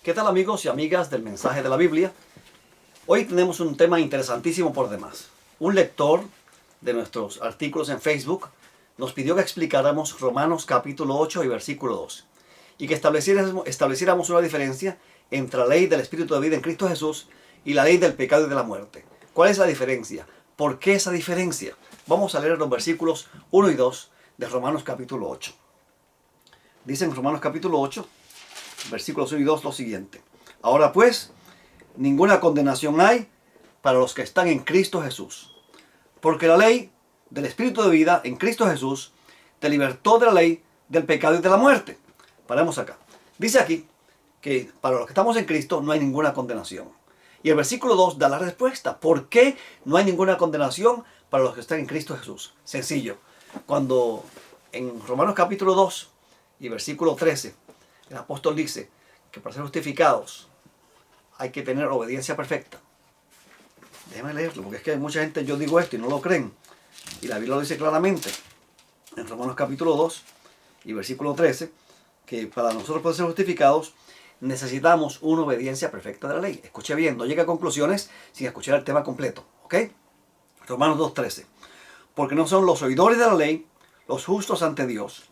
¿Qué tal, amigos y amigas del mensaje de la Biblia? Hoy tenemos un tema interesantísimo por demás. Un lector de nuestros artículos en Facebook nos pidió que explicáramos Romanos capítulo 8 y versículo 2 y que estableciéramos una diferencia entre la ley del Espíritu de vida en Cristo Jesús y la ley del pecado y de la muerte. ¿Cuál es la diferencia? ¿Por qué esa diferencia? Vamos a leer los versículos 1 y 2 de Romanos capítulo 8. Dice en Romanos capítulo 8, versículos 1 y 2 lo siguiente: Ahora pues, ninguna condenación hay para los que están en Cristo Jesús, porque la ley del Espíritu de vida en Cristo Jesús te libertó de la ley del pecado y de la muerte. Paremos acá. Dice aquí que para los que estamos en Cristo no hay ninguna condenación. Y el versículo 2 da la respuesta. ¿Por qué no hay ninguna condenación para los que están en Cristo Jesús? Sencillo. Cuando en Romanos capítulo 2 y versículo 13, el apóstol dice que para ser justificados hay que tener obediencia perfecta. Déjame leerlo, porque es que mucha gente, yo digo esto y no lo creen. Y la Biblia lo dice claramente en Romanos capítulo 2 y versículo 13, que para nosotros poder ser justificados necesitamos una obediencia perfecta de la ley. Escuche bien, no llegue a conclusiones sin escuchar el tema completo. ¿Ok? Romanos 2:13. Porque no son los oidores de la ley los justos ante Dios,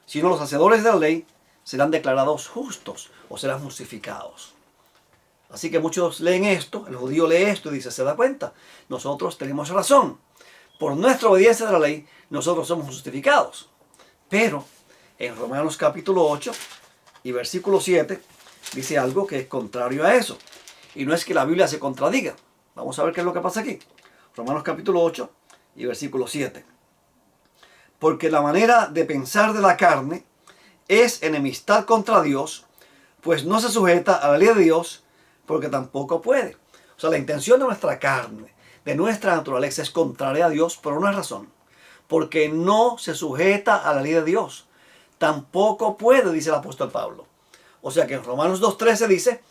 sino los hacedores de la ley serán declarados justos o serán justificados. Así que muchos leen esto, el judío lee esto y dice, ¿se da cuenta? Nosotros tenemos razón. Por nuestra obediencia de la ley, nosotros somos justificados. Pero en Romanos capítulo 8 y versículo 7 dice algo que es contrario a eso. Y no es que la Biblia se contradiga. Vamos a ver qué es lo que pasa aquí. Romanos capítulo 8 y versículo 7. Porque la manera de pensar de la carne es enemistad contra Dios, pues no se sujeta a la ley de Dios, porque tampoco puede. O sea, la intención de nuestra carne, de nuestra naturaleza, es contraria a Dios por una razón. Porque no se sujeta a la ley de Dios. Tampoco puede, dice el apóstol Pablo. O sea que en Romanos 2:13 dice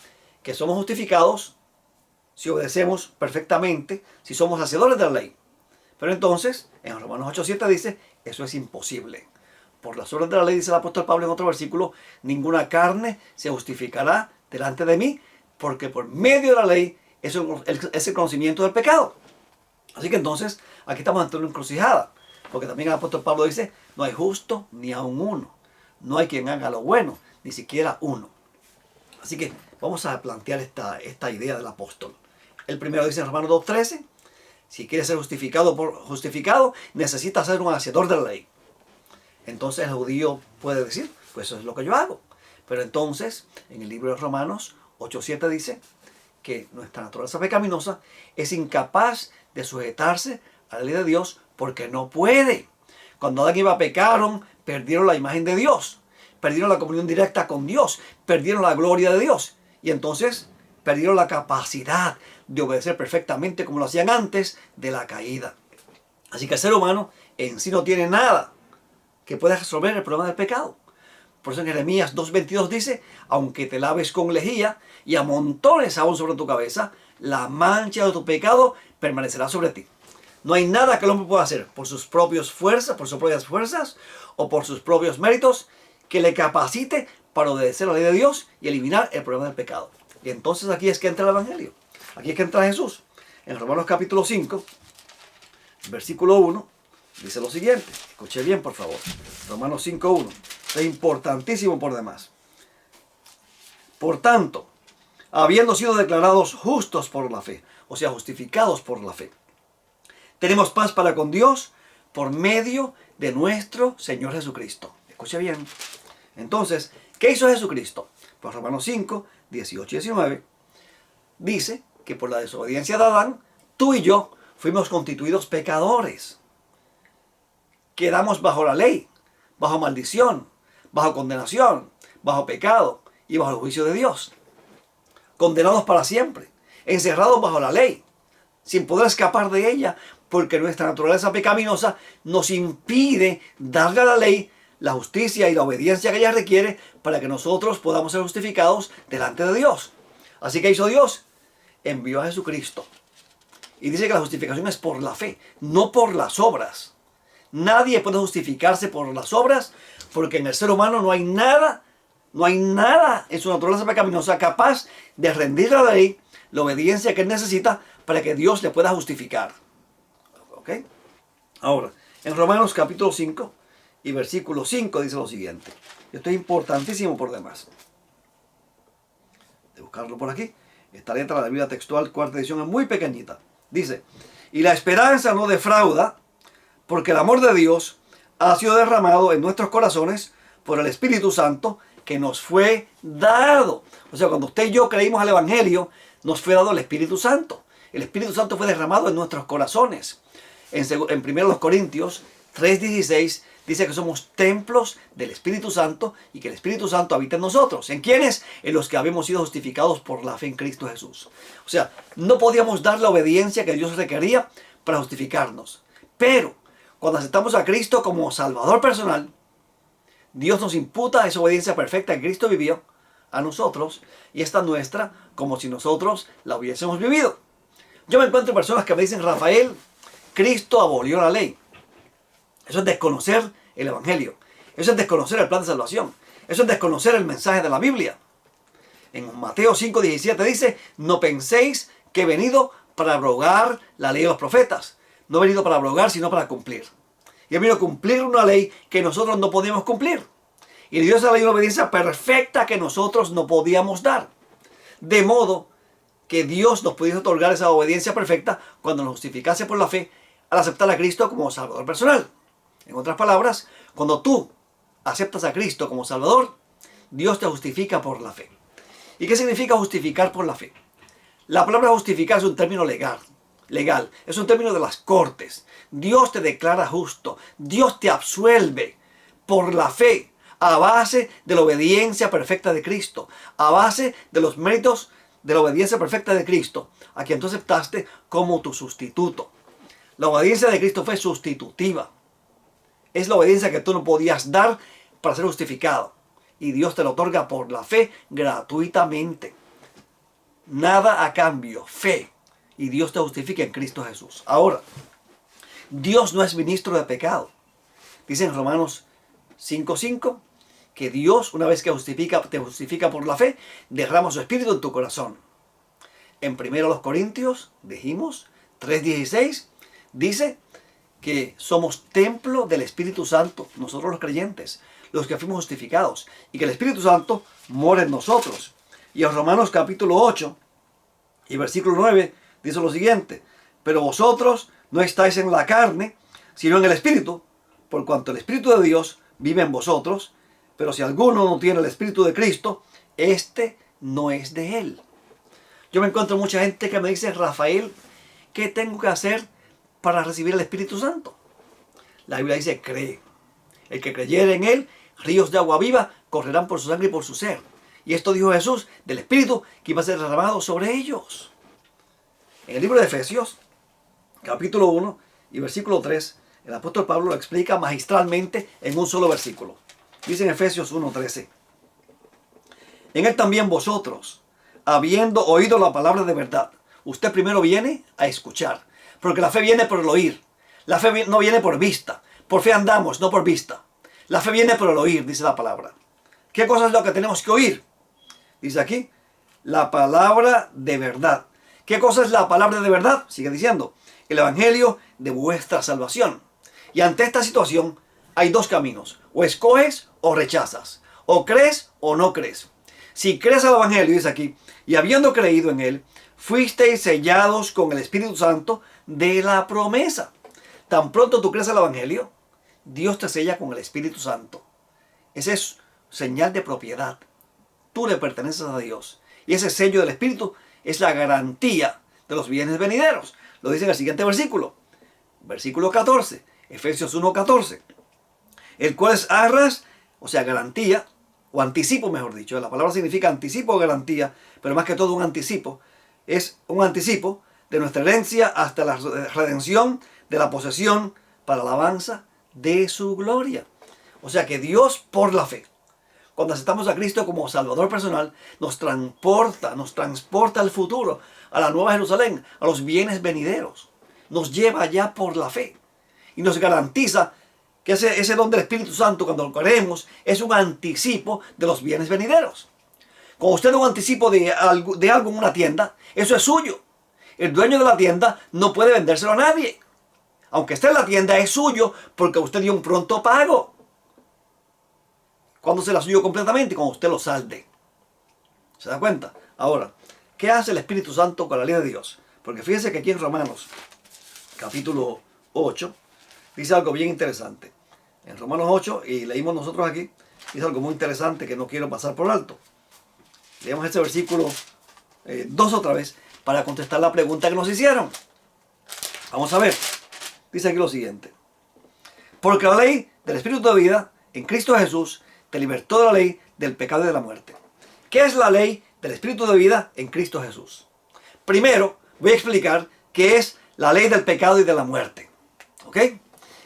que somos justificados si obedecemos perfectamente, si somos hacedores de la ley. Pero entonces, en Romanos 8:7 dice, eso es imposible. Por las obras de la ley, dice el apóstol Pablo en otro versículo, ninguna carne se justificará delante de mí, porque por medio de la ley es el conocimiento del pecado. Así que entonces, aquí estamos ante una encrucijada, porque también el apóstol Pablo dice, no hay justo ni aun uno. No hay quien haga lo bueno, ni siquiera uno. Así que vamos a plantear esta idea del apóstol. El primero dice en Romanos 2:13, si quieres ser justificado, necesitas ser un hacedor de la ley. Entonces el judío puede decir, pues eso es lo que yo hago. Pero entonces, en el libro de Romanos 8:7 dice que nuestra naturaleza pecaminosa es incapaz de sujetarse a la ley de Dios porque no puede. Cuando Adán y Eva pecaron, perdieron la imagen de Dios, perdieron la comunión directa con Dios, perdieron la gloria de Dios y entonces perdieron la capacidad de obedecer perfectamente como lo hacían antes de la caída. Así que el ser humano en sí no tiene nada que pueda resolver el problema del pecado. Por eso en Jeremías 2:22 dice, aunque te laves con lejía y amontones aún sobre tu cabeza, la mancha de tu pecado permanecerá sobre ti. No hay nada que el hombre pueda hacer por sus propias fuerzas o por sus propios méritos que le capacite para obedecer la ley de Dios y eliminar el problema del pecado. Y entonces aquí es que entra el Evangelio. Aquí es que entra Jesús. En Romanos capítulo 5, versículo 1, dice lo siguiente. Escuche bien, por favor. Romanos 5:1. Es importantísimo por demás. Por tanto, habiendo sido declarados justos por la fe, o sea, justificados por la fe, tenemos paz para con Dios por medio de nuestro Señor Jesucristo. Escuche bien. Entonces, ¿qué hizo Jesucristo? Pues Romanos 5, 18 y 19 dice que por la desobediencia de Adán, tú y yo fuimos constituidos pecadores. Quedamos bajo la ley, bajo maldición, bajo condenación, bajo pecado y bajo el juicio de Dios. Condenados para siempre, encerrados bajo la ley, sin poder escapar de ella, porque nuestra naturaleza pecaminosa nos impide darle a la ley la justicia y la obediencia que ella requiere para que nosotros podamos ser justificados delante de Dios. Así que hizo Dios, envió a Jesucristo. Y dice que la justificación es por la fe, no por las obras. Nadie puede justificarse por las obras porque en el ser humano no hay nada No hay nada en su naturaleza pecaminosa capaz de rendir a la ley la obediencia que él necesita para que Dios le pueda justificar. ¿Ok? Ahora, en Romanos capítulo 5 y versículo 5 dice lo siguiente. Esto es importantísimo por demás. De buscarlo por aquí. Esta letra de la Biblia textual, cuarta edición, es muy pequeñita. Dice, y la esperanza no defrauda, porque el amor de Dios ha sido derramado en nuestros corazones por el Espíritu Santo que nos fue dado. O sea, cuando usted y yo creímos al Evangelio, nos fue dado el Espíritu Santo. El Espíritu Santo fue derramado en nuestros corazones. En 1 Corintios 3:16 dice que somos templos del Espíritu Santo y que el Espíritu Santo habita en nosotros. ¿En quiénes? En los que habíamos sido justificados por la fe en Cristo Jesús. O sea, no podíamos dar la obediencia que Dios requería para justificarnos. Pero cuando aceptamos a Cristo como Salvador personal, Dios nos imputa esa obediencia perfecta que Cristo vivió a nosotros y esta nuestra como si nosotros la hubiésemos vivido. Yo me encuentro personas que me dicen, Rafael, Cristo abolió la ley. Eso es desconocer el Evangelio. Eso es desconocer el plan de salvación. Eso es desconocer el mensaje de la Biblia. En Mateo 5:17 dice, no penséis que he venido para abrogar la ley de los profetas. No he venido para abrogar, sino para cumplir. Y he venido a cumplir una ley que nosotros no podíamos cumplir. Y Dios ha dado una obediencia perfecta que nosotros no podíamos dar. De modo que Dios nos pudiese otorgar esa obediencia perfecta cuando nos justificase por la fe al aceptar a Cristo como Salvador personal. En otras palabras, cuando tú aceptas a Cristo como Salvador, Dios te justifica por la fe. ¿Y qué significa justificar por la fe? La palabra justificar es un término legal. Es un término de las cortes. Dios te declara justo. Dios te absuelve por la fe a base de la obediencia perfecta de Cristo, a base de los méritos de la obediencia perfecta de Cristo, a quien tú aceptaste como tu sustituto. La obediencia de Cristo fue sustitutiva. Es la obediencia que tú no podías dar para ser justificado. Y Dios te lo otorga por la fe gratuitamente. Nada a cambio, fe. Y Dios te justifica en Cristo Jesús. Ahora, Dios no es ministro de pecado. Dice en Romanos 5:5 que Dios, una vez que te justifica por la fe, derrama su espíritu en tu corazón. En 1 Corintios, dijimos, 3:16, dice que somos templo del Espíritu Santo, nosotros los creyentes, los que fuimos justificados, y que el Espíritu Santo mora en nosotros. Y en Romanos capítulo 8 y versículo 9 dice lo siguiente, pero vosotros no estáis en la carne, sino en el Espíritu, por cuanto el Espíritu de Dios vive en vosotros, pero si alguno no tiene el Espíritu de Cristo, este no es de él. Yo me encuentro mucha gente que me dice, Rafael, ¿qué tengo que hacer para recibir el Espíritu Santo? La Biblia dice, cree. El que creyere en él, ríos de agua viva correrán por su sangre y por su ser. Y esto dijo Jesús del Espíritu que iba a ser derramado sobre ellos. En el libro de Efesios, capítulo 1 y versículo 3, el apóstol Pablo lo explica magistralmente en un solo versículo. Dice en Efesios 1:13, en él también vosotros, habiendo oído la palabra de verdad, usted primero viene a escuchar, porque la fe viene por el oír. La fe no viene por vista. Por fe andamos, no por vista. La fe viene por el oír, dice la palabra. ¿Qué cosa es lo que tenemos que oír? Dice aquí, la palabra de verdad. ¿Qué cosa es la palabra de verdad? Sigue diciendo, el evangelio de vuestra salvación. Y ante esta situación hay dos caminos. O escoges o rechazas. O crees o no crees. Si crees al evangelio, dice aquí, y habiendo creído en él, fuisteis sellados con el Espíritu Santo de la promesa. Tan pronto tú crees al evangelio, Dios te sella con el Espíritu Santo. Ese es señal de propiedad. Tú le perteneces a Dios. Y ese sello del Espíritu es la garantía de los bienes venideros. Lo dice en el siguiente versículo. Versículo 14. Efesios 1:14. El cual es arras, o sea, garantía, o anticipo mejor dicho. La palabra significa anticipo o garantía, pero más que todo un anticipo. Es un anticipo de nuestra herencia hasta la redención de la posesión para alabanza de su gloria. O sea que Dios por la fe, cuando aceptamos a Cristo como Salvador personal, nos transporta al futuro, a la Nueva Jerusalén, a los bienes venideros. Nos lleva allá por la fe y nos garantiza que ese don del Espíritu Santo, cuando lo creemos, es un anticipo de los bienes venideros. Cuando usted da un anticipo de algo en una tienda, eso es suyo. El dueño de la tienda no puede vendérselo a nadie. Aunque esté en la tienda, es suyo porque usted dio un pronto pago. ¿Cuándo será suyo completamente? Cuando usted lo salde. ¿Se da cuenta? Ahora, ¿qué hace el Espíritu Santo con la ley de Dios? Porque fíjense que aquí en Romanos, capítulo 8, dice algo bien interesante. En Romanos 8, y leímos nosotros aquí, dice algo muy interesante que no quiero pasar por alto. Leemos este versículo 2 otra vez para contestar la pregunta que nos hicieron. Vamos a ver. Dice aquí lo siguiente. Porque la ley del Espíritu de vida en Cristo Jesús te libertó de la ley del pecado y de la muerte. ¿Qué es la ley del Espíritu de vida en Cristo Jesús? Primero voy a explicar qué es la ley del pecado y de la muerte. ¿Ok?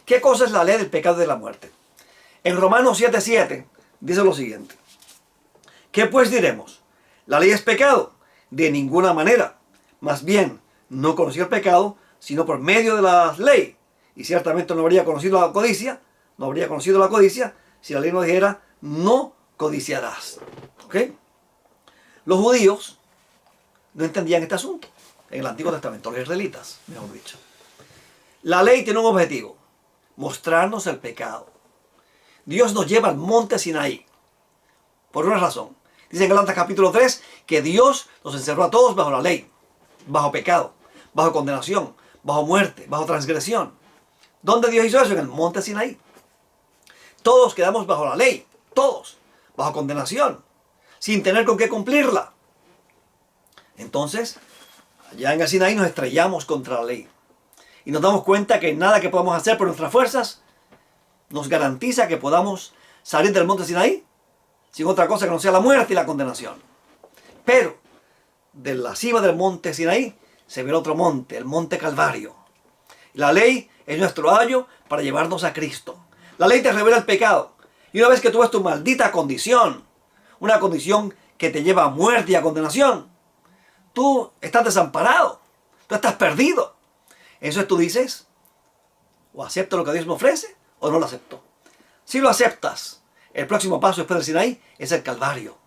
¿Qué cosa es la ley del pecado y de la muerte? En Romanos 7:7 dice lo siguiente. ¿Qué pues diremos? ¿La ley es pecado? De ninguna manera. Más bien, no conocía el pecado, sino por medio de la ley. Y ciertamente no habría conocido la codicia, si la ley no dijera, no codiciarás. ¿Ok? Los judíos no entendían este asunto en el Antiguo Testamento, los israelitas, mejor dicho. La ley tiene un objetivo, mostrarnos el pecado. Dios nos lleva al monte Sinaí, por una razón. Dice en Gálatas capítulo 3 que Dios nos encerró a todos bajo la ley, bajo pecado, bajo condenación, bajo muerte, bajo transgresión. ¿Dónde Dios hizo eso? En el monte Sinaí. Todos quedamos bajo la ley, todos, bajo condenación, sin tener con qué cumplirla. Entonces, allá en el Sinaí nos estrellamos contra la ley. Y nos damos cuenta que nada que podamos hacer por nuestras fuerzas nos garantiza que podamos salir del monte Sinaí sin otra cosa que no sea la muerte y la condenación. Pero de la cima del monte Sinaí se ve el otro monte, el monte Calvario. La ley es nuestro ayo para llevarnos a Cristo. La ley te revela el pecado. Y una vez que tú ves tu maldita condición, una condición que te lleva a muerte y a condenación, tú estás desamparado, tú estás perdido. Entonces tú dices, o acepto lo que Dios me ofrece, o no lo acepto. Si lo aceptas, el próximo paso después del Sinaí es el Calvario.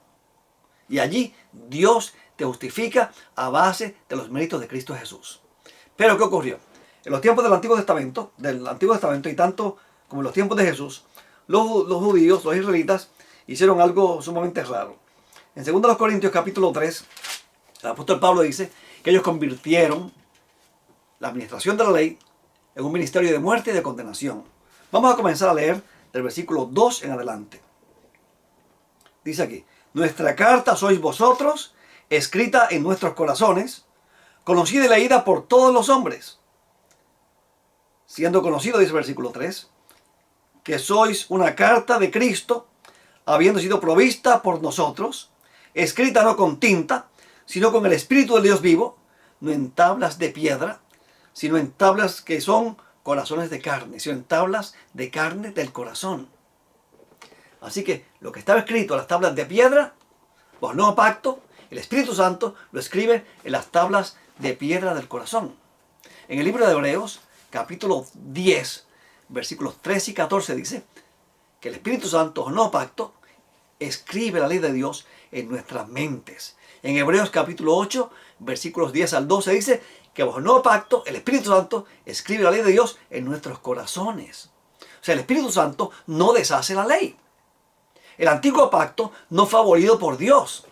Y allí Dios te justifica a base de los méritos de Cristo Jesús. Pero ¿qué ocurrió? En los tiempos del Antiguo Testamento y tanto como en los tiempos de Jesús, los judíos, los israelitas, hicieron algo sumamente raro. En 2 Corintios capítulo 3, el apóstol Pablo dice que ellos convirtieron la administración de la ley en un ministerio de muerte y de condenación. Vamos a comenzar a leer del versículo 2 en adelante. Dice aquí, nuestra carta sois vosotros, escrita en nuestros corazones, conocida y leída por todos los hombres. Siendo conocido, dice el versículo 3, que sois una carta de Cristo, habiendo sido provista por nosotros, escrita no con tinta, sino con el Espíritu del Dios vivo, no en tablas de piedra, sino en tablas que son corazones de carne, sino en tablas de carne del corazón. Así que lo que estaba escrito en las tablas de piedra, bajo el nuevo pacto, el Espíritu Santo lo escribe en las tablas de piedra del corazón. En el libro de Hebreos, capítulo 10, versículos 13 y 14 dice que el Espíritu Santo, bajo el nuevo pacto, escribe la ley de Dios en nuestras mentes. En Hebreos capítulo 8, versículos 10 al 12 dice que bajo el nuevo pacto, el Espíritu Santo escribe la ley de Dios en nuestros corazones. O sea, el Espíritu Santo no deshace la ley. El antiguo pacto no fue abolido por Dios.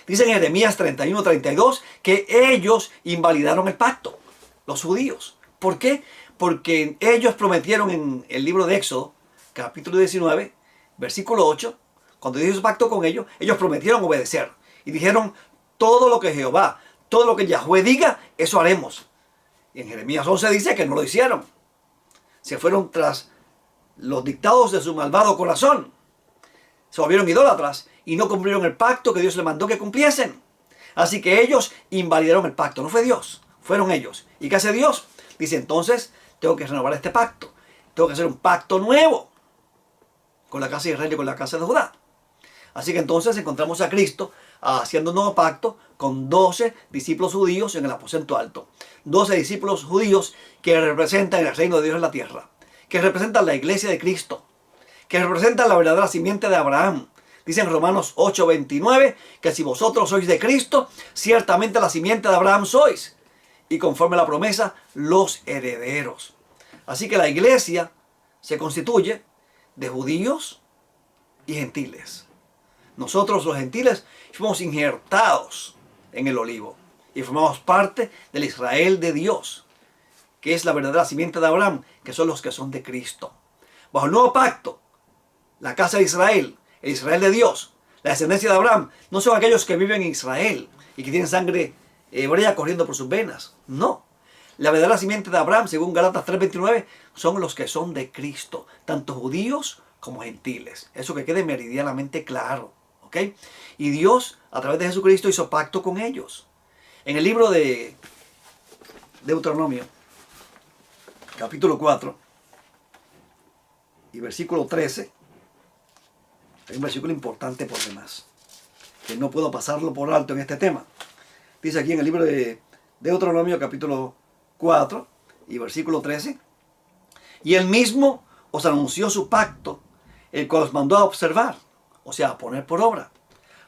Dice en Jeremías 31-32 que ellos invalidaron el pacto, los judíos. ¿Por qué? Porque ellos prometieron en el libro de Éxodo, capítulo 19, versículo 8, cuando Dios hizo pacto con ellos, ellos prometieron obedecer. Y dijeron, todo lo que Jehová, todo lo que Yahweh diga, eso haremos. Y en Jeremías 11 dice que no lo hicieron. Se fueron tras los dictados de su malvado corazón. Se volvieron idólatras y no cumplieron el pacto que Dios les mandó que cumpliesen. Así que ellos invalidaron el pacto. No fue Dios, fueron ellos. ¿Y qué hace Dios? Dice, entonces tengo que renovar este pacto. Tengo que hacer un pacto nuevo con la casa de Israel y con la casa de Judá. Así que entonces encontramos a Cristo haciendo un nuevo pacto con 12 discípulos judíos en el aposento alto. 12 discípulos judíos que representan el reino de Dios en la tierra. que representan la iglesia de Cristo, que representan la verdadera simiente de Abraham. Dice en Romanos 8:29 que si vosotros sois de Cristo, ciertamente la simiente de Abraham sois, y conforme a la promesa, los herederos. Así que la iglesia se constituye de judíos y gentiles. Nosotros los gentiles fuimos injertados en el olivo y formamos parte del Israel de Dios, que es la verdadera simiente de Abraham, que son los que son de Cristo. Bajo el nuevo pacto, la casa de Israel, el Israel de Dios, la descendencia de Abraham, no son aquellos que viven en Israel y que tienen sangre hebrea corriendo por sus venas. No. La verdadera simiente de Abraham, según Gálatas 3:29, son los que son de Cristo, tanto judíos como gentiles. Eso que quede meridianamente claro. ¿Ok? Y Dios, a través de Jesucristo, hizo pacto con ellos. En el libro de Deuteronomio, capítulo 4 y versículo 13, hay un versículo importante por demás, que no puedo pasarlo por alto en este tema. Dice aquí en el libro de Deuteronomio, capítulo 4 y versículo 13, y él mismo os anunció su pacto, el cual os mandó a observar, o sea, a poner por obra,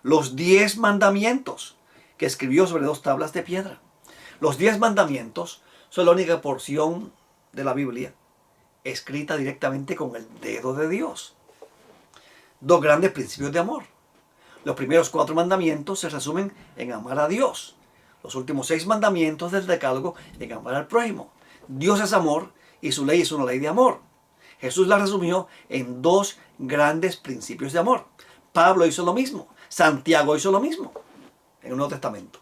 los 10 mandamientos que escribió sobre 2 tablas de piedra. Los 10 mandamientos son la única porción de la Biblia escrita directamente con el dedo de Dios. 2 grandes principios de amor. Los primeros 4 mandamientos se resumen en amar a Dios. Los últimos 6 mandamientos del decálogo en amar al prójimo. Dios es amor y su ley es una ley de amor. Jesús la resumió en 2 grandes principios de amor. Pablo hizo lo mismo. Santiago hizo lo mismo en el Nuevo Testamento.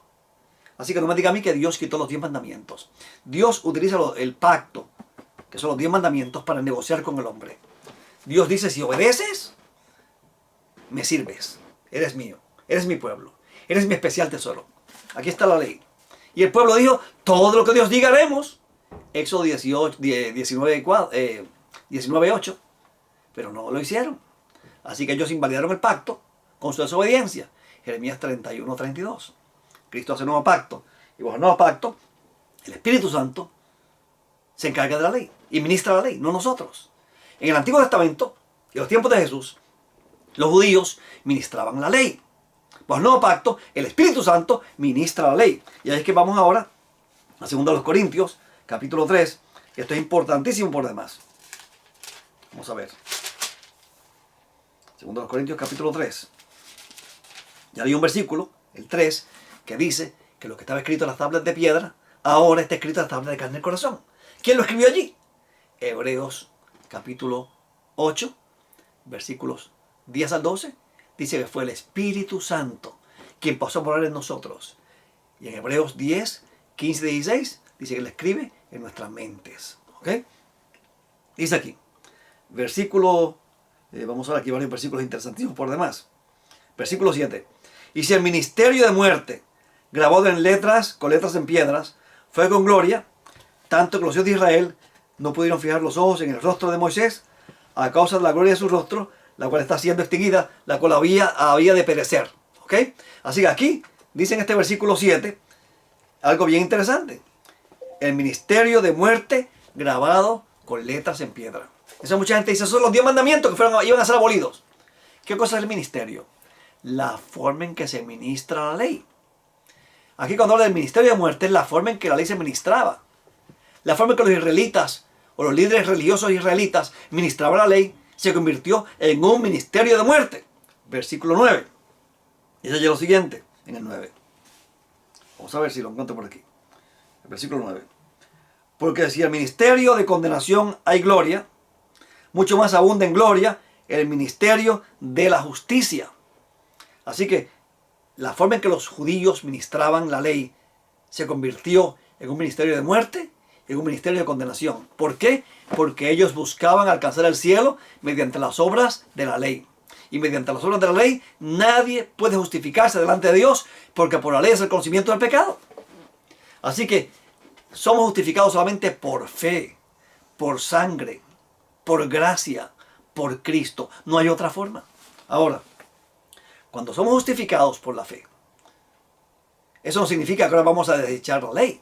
Así que no me diga a mí que Dios quitó los 10 mandamientos. Dios utiliza el pacto, que son los 10 mandamientos, para negociar con el hombre. Dios dice, si obedeces, me sirves. Eres mío. Eres mi pueblo. Eres mi especial tesoro. Aquí está la ley. Y el pueblo dijo, todo lo que Dios diga haremos. Éxodo 19:8. Pero no lo hicieron. Así que ellos invalidaron el pacto con su desobediencia. Jeremías 31:32. Cristo hace un nuevo pacto. Y bajo el nuevo pacto, el Espíritu Santo se encarga de la ley y ministra la ley, no nosotros. En el Antiguo Testamento, en los tiempos de Jesús, los judíos ministraban la ley. Bajo el nuevo pacto, el Espíritu Santo ministra la ley. Y ahí es que vamos ahora a 2 Corintios, capítulo 3. Que esto es importantísimo por demás. Vamos a ver. 2 Corintios, capítulo 3. Ya hay un versículo, el 3, que dice que lo que estaba escrito en las tablas de piedra, ahora está escrito en las tablas de carne del corazón. ¿Quién lo escribió allí? Hebreos, capítulo 8, versículos 10 al 12. Dice que fue el Espíritu Santo quien pasó a morar en nosotros. Y en Hebreos 10, 15 y 16 dice que Él escribe en nuestras mentes. ¿Ok? Dice aquí, versículo, vamos a ver aquí varios versículos interesantísimos por demás. Versículo 7. Y si el ministerio de muerte, grabado en letras, con letras en piedras, fue con gloria, tanto que los hijos de Israel no pudieron fijar los ojos en el rostro de Moisés, a causa de la gloria de su rostro, la cual está siendo extinguida, la cual había de perecer. ¿Ok? Así que aquí, dice en este versículo 7, algo bien interesante. El ministerio de muerte grabado con letras en piedra. Esa mucha gente dice, esos son los 10 mandamientos que iban a ser abolidos. ¿Qué cosa es el ministerio? La forma en que se ministra la ley. Aquí cuando habla del ministerio de muerte es la forma en que la ley se ministraba. La forma en que los israelitas o los líderes religiosos israelitas ministraban la ley se convirtió en un ministerio de muerte. Versículo 9. Y dice lo siguiente en el 9. Vamos a ver si lo encuentro por aquí. El versículo 9. Porque si el ministerio de condenación hay gloria, mucho más abunda en gloria el ministerio de la justicia. Así que la forma en que los judíos ministraban la ley se convirtió en un ministerio de muerte y en un ministerio de condenación. ¿Por qué? Porque ellos buscaban alcanzar el cielo mediante las obras de la ley. Y mediante las obras de la ley nadie puede justificarse delante de Dios, porque por la ley es el conocimiento del pecado. Así que somos justificados solamente por fe, por sangre, por gracia, por Cristo. No hay otra forma. Ahora, cuando somos justificados por la fe, eso no significa que ahora vamos a desechar la ley.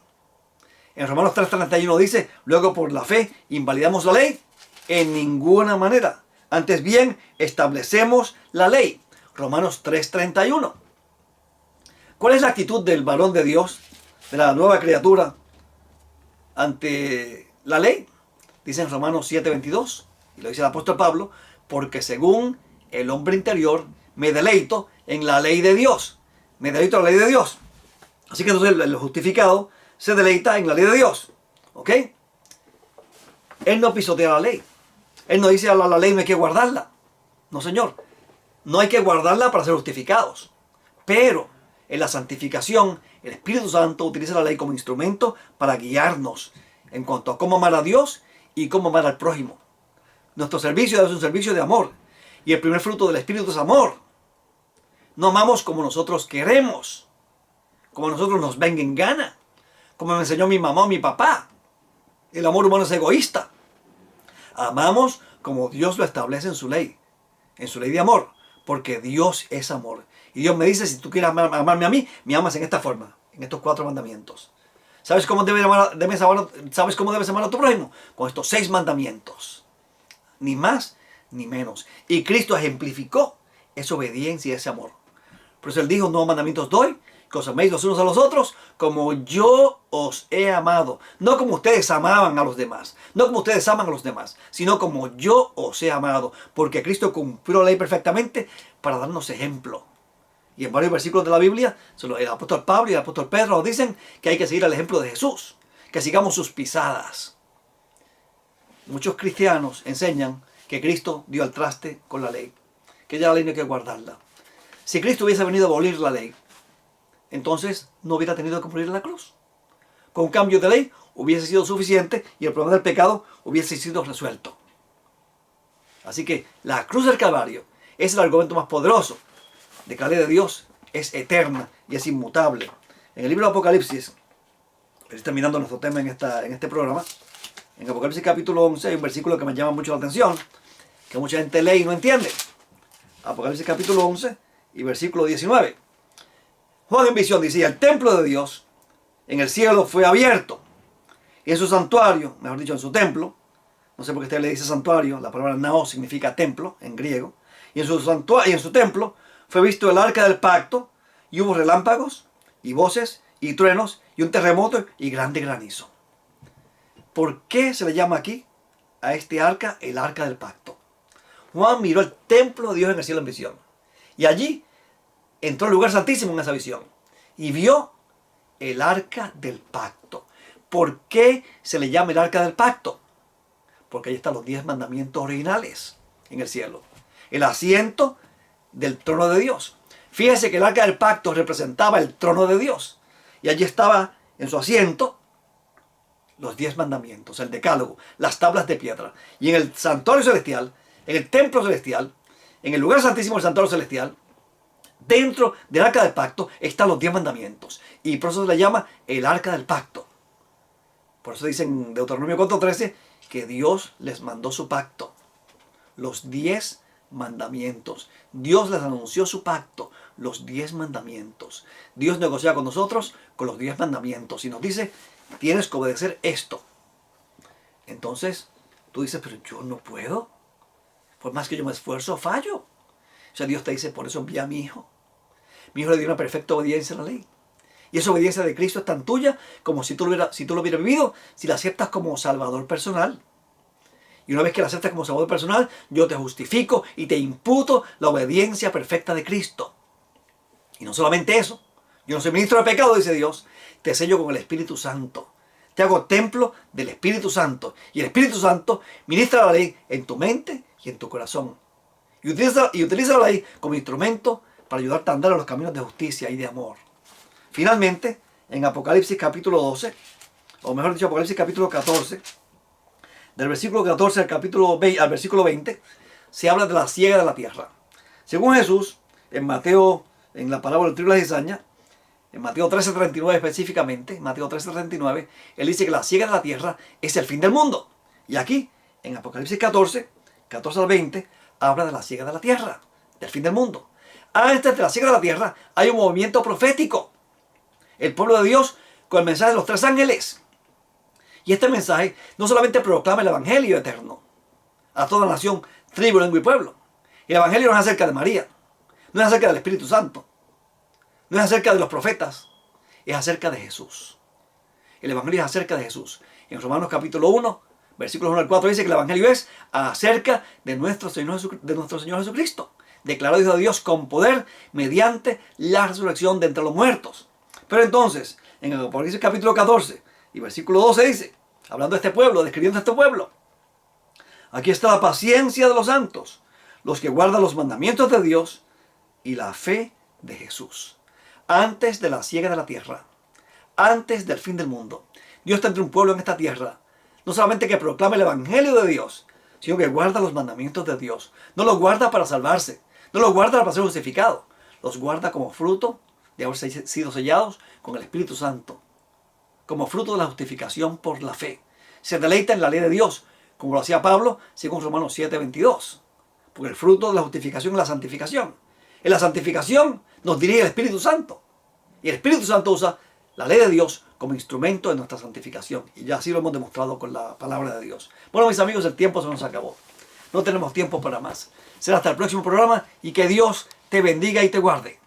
En Romanos 3:31 dice, luego por la fe invalidamos la ley En ninguna manera. Antes bien, establecemos la ley. Romanos 3:31. ¿Cuál es la actitud del varón de Dios, de la nueva criatura, ante la ley? Dice en Romanos 7:22, y lo dice el apóstol Pablo, porque según el hombre interior me deleito en la ley de Dios. Me deleito en la ley de Dios. Así que entonces el justificado se deleita en la ley de Dios. ¿Ok? Él no pisotea la ley. Él no dice a la ley no hay que guardarla. No, señor. No hay que guardarla para ser justificados. Pero en la santificación, el Espíritu Santo utiliza la ley como instrumento para guiarnos en cuanto a cómo amar a Dios y cómo amar al prójimo. Nuestro servicio es un servicio de amor. Y el primer fruto del Espíritu es amor. No amamos como nosotros queremos. Como nosotros nos venga en gana. Como me enseñó mi mamá o mi papá. El amor humano es egoísta. Amamos como Dios lo establece en su ley de amor, porque Dios es amor. Y Dios me dice, si tú quieres amarme a mí, me amas en esta forma, en estos 4 mandamientos. ¿Sabes cómo debes amar a tu prójimo? Con estos 6 mandamientos. Ni más ni menos. Y Cristo ejemplificó esa obediencia y ese amor. Por eso Él dijo, nuevos mandamientos doy, que os améis los unos a los otros, como yo os he amado. No como ustedes amaban a los demás. No como ustedes aman a los demás. Sino como yo os he amado. Porque Cristo cumplió la ley perfectamente para darnos ejemplo. Y en varios versículos de la Biblia, el apóstol Pablo y el apóstol Pedro nos dicen que hay que seguir el ejemplo de Jesús. Que sigamos sus pisadas. Muchos cristianos enseñan que Cristo dio al traste con la ley. Que ya la ley no hay que guardarla. Si Cristo hubiese venido a abolir la ley, entonces no hubiera tenido que morir en la cruz. Con un cambio de ley hubiese sido suficiente y el problema del pecado hubiese sido resuelto. Así que la cruz del Calvario es el argumento más poderoso de que la ley de Dios es eterna y es inmutable. En el libro de Apocalipsis, terminando nuestro tema en este programa, en Apocalipsis capítulo 11 hay un versículo que me llama mucho la atención, que mucha gente lee y no entiende. Apocalipsis capítulo 11 y versículo 19. Juan en visión decía, el templo de Dios en el cielo fue abierto. Y en su santuario, mejor dicho, en su templo, no sé por qué usted le dice santuario, la palabra naos significa templo en griego. Y en su templo fue visto el arca del pacto, y hubo relámpagos, y voces, y truenos, y un terremoto, y grande granizo. ¿Por qué se le llama aquí a este arca el arca del pacto? Juan miró el templo de Dios en el cielo en visión. Y allí entró al lugar santísimo en esa visión y vio el arca del pacto. ¿Por qué se le llama el arca del pacto? Porque ahí están los 10 mandamientos originales en el cielo. El asiento del trono de Dios. Fíjese que el arca del pacto representaba el trono de Dios. Y allí estaba en su asiento los 10 mandamientos, el decálogo, las tablas de piedra. Y en el santuario celestial, en el templo celestial, en el lugar santísimo del santuario celestial, dentro del arca del pacto están los 10 mandamientos. Y por eso se le llama el arca del pacto. Por eso dice en Deuteronomio 4:13 que Dios les mandó su pacto. Los 10 mandamientos. Dios les anunció su pacto. Los 10 mandamientos. Dios negocia con nosotros con los 10 mandamientos. Y nos dice, tienes que obedecer esto. Entonces, tú dices, pero yo no puedo. Por más que yo me esfuerzo, fallo. O sea, Dios te dice, por eso envía a mi hijo. Mi hijo le dio una perfecta obediencia a la ley. Y esa obediencia de Cristo es tan tuya como si tú lo hubieras vivido, si la aceptas como Salvador personal. Y una vez que la aceptas como Salvador personal, yo te justifico y te imputo la obediencia perfecta de Cristo. Y no solamente eso. Yo no soy ministro de pecado, dice Dios. Te sello con el Espíritu Santo. Te hago templo del Espíritu Santo. Y el Espíritu Santo ministra la ley en tu mente y en tu corazón. Y utiliza la ley como instrumento para ayudarte a andar en los caminos de justicia y de amor. Finalmente, en Apocalipsis capítulo 12, o mejor dicho, Apocalipsis capítulo 14, del versículo 14 al versículo 20, se habla de la siega de la tierra. Según Jesús, en Mateo, en la parábola del trigo y la cizaña, en Mateo 13:39 específicamente, Mateo 13:39, él dice que la siega de la tierra es el fin del mundo. Y aquí, en Apocalipsis 14 al 20, habla de la siega de la tierra, del fin del mundo. Antes de la siega de la tierra hay un movimiento profético. El pueblo de Dios con el mensaje de los 3 ángeles. Y este mensaje no solamente proclama el evangelio eterno, a toda nación, tribu, lengua y pueblo. El Evangelio no es acerca de María, no es acerca del Espíritu Santo, no es acerca de los profetas, es acerca de Jesús. El Evangelio es acerca de Jesús. En Romanos capítulo 1, versículos 1 al 4 dice que el Evangelio es acerca de nuestro Señor Jesucristo, declarado Hijo de Dios con poder mediante la resurrección de entre los muertos. Pero entonces, en el Apocalipsis capítulo 14 y versículo 12 dice, hablando de este pueblo, describiendo este pueblo, aquí está la paciencia de los santos, los que guardan los mandamientos de Dios y la fe de Jesús. Antes de la siega de la tierra, antes del fin del mundo, Dios tendrá un pueblo en esta tierra, no solamente que proclame el Evangelio de Dios, sino que guarda los mandamientos de Dios. No los guarda para salvarse, no los guarda para ser justificado, los guarda como fruto de haber sido sellados con el Espíritu Santo, como fruto de la justificación por la fe. Se deleita en la ley de Dios, como lo hacía Pablo, según Romanos 7:22. Porque el fruto de la justificación es la santificación. En la santificación nos dirige el Espíritu Santo. Y el Espíritu Santo usa la ley de Dios como instrumento de nuestra santificación. Y ya así lo hemos demostrado con la palabra de Dios. Bueno, mis amigos, el tiempo se nos acabó. No tenemos tiempo para más. Será hasta el próximo programa y que Dios te bendiga y te guarde.